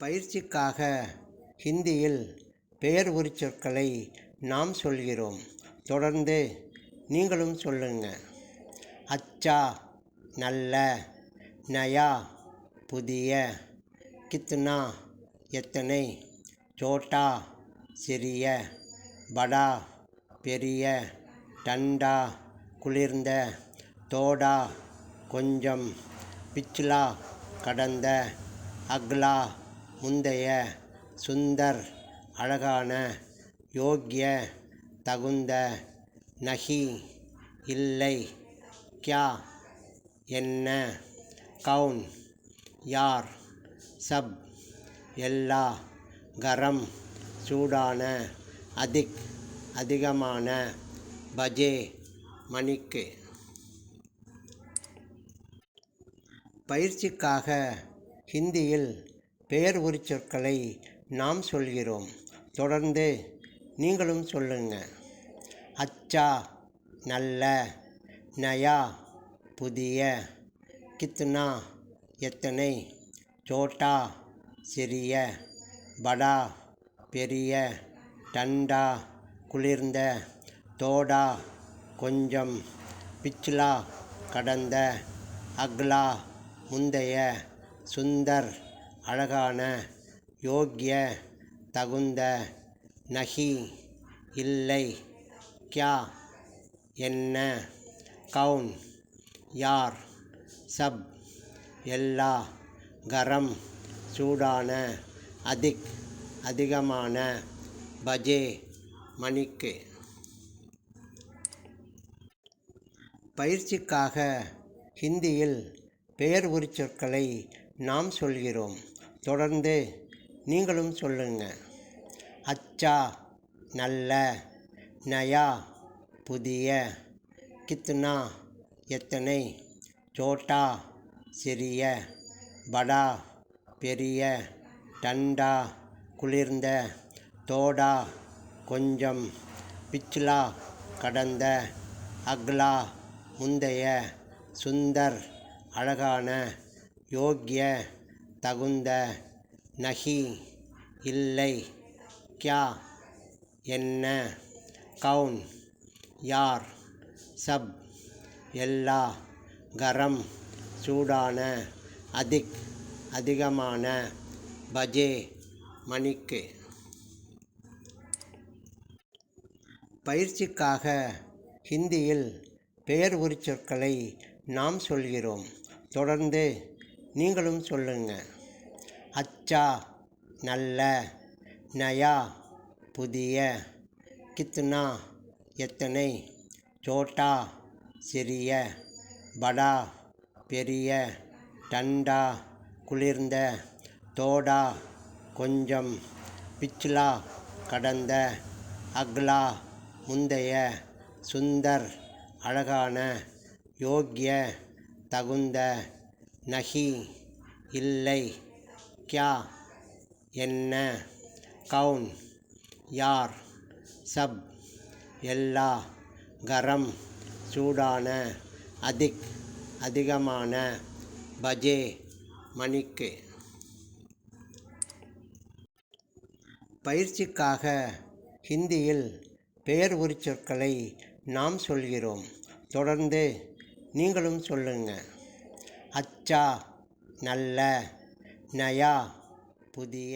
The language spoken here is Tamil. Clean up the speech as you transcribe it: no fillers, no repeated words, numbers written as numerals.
பயிற்சிக்காக ஹிந்தியில் பெயர் உரிச்சொற்களை நாம் சொல்கிறோம். தொடர்ந்து நீங்களும் சொல்லுங்க. அச்சா நல்ல, நயா புதிய, கித்னா எத்தனை, சோட்டா சிறிய, படா பெரிய, டண்டா குளிர்ந்த, தோடா கொஞ்சம், பிச்லா கடந்த, அக்லா முந்தைய, சுந்தர் அழகான, யோக்ய தகுந்த, நஹி இல்லை, க்யா என்ன, கவுன் யார், சப் எல்லா, கரம் சூடான, அதிக் அதிகமான, பஜே மணிக்கு. பயிற்சிக்காக ஹிந்தியில் பெயர் உரிச்சொற்களை நாம் சொல்கிறோம். தொடர்ந்து நீங்களும் சொல்லுங்க. அச்சா நல்ல, நயா புதிய, கித்னா எத்தனை, சோட்டா சிறிய, படா பெரிய, டண்டா குளிர்ந்த, தோடா கொஞ்சம், பிச்லா கடந்த, அக்லா முந்தைய, சுந்தர் அழகான, யோக்ய தகுந்த, நஹி இல்லை, க்யா என்ன, கவுன் யார், சப் எல்லா, கரம் சூடான, அதிக் அதிகமான, பஜே மணிக்கு. பயிற்சிக்காக ஹிந்தியில் பெயர் உரிச்சொற்களை நாம் சொல்கிறோம். தொடர்ந்து நீங்களும் சொல்லுங்க. அச்சா நல்ல, நயா புதிய, கித்னா எத்தனை, சோட்டா சிறிய, படா பெரிய, டண்டா குளிர்ந்த, தோடா கொஞ்சம், பிச்லா கடந்த, அக்லா முந்தைய, சுந்தர் அழகான, யோக்ய தகுந்த, நஹி இல்லை, க்யா என்ன, கவுன் யார், சப் எல்லா, கரம் சூடான, அதிக் அதிகமான, பஜே மணிக்கு. பயிற்சிக்காக ஹிந்தியில் பெயர் உரிச்சொற்களை நாம் சொல்கிறோம். தொடர்ந்து நீங்களும் சொல்லுங்க. அச்சா நல்ல, நயா புதிய, கித்னா எத்தனை, சோட்டா சிறிய, படா பெரிய, டண்டா குளிர்ந்த, தோடா கொஞ்சம், பிச்லா கடந்த, அக்லா முந்தைய, சுந்தர் அழகான, யோக்ய தகுந்த, நஹி இல்லை, க்யா என்ன, கவுன் யார், சப் எல்லா, கரம் சூடான, அதிக் அதிகமான, பஜே மணிக்கு. பயிற்சிக்காக ஹிந்தியில் பெயர் உரிச்சொற்களை நாம் சொல்கிறோம். தொடர்ந்து நீங்களும் சொல்லுங்க. அச்சா நல்ல, நயா புதிய,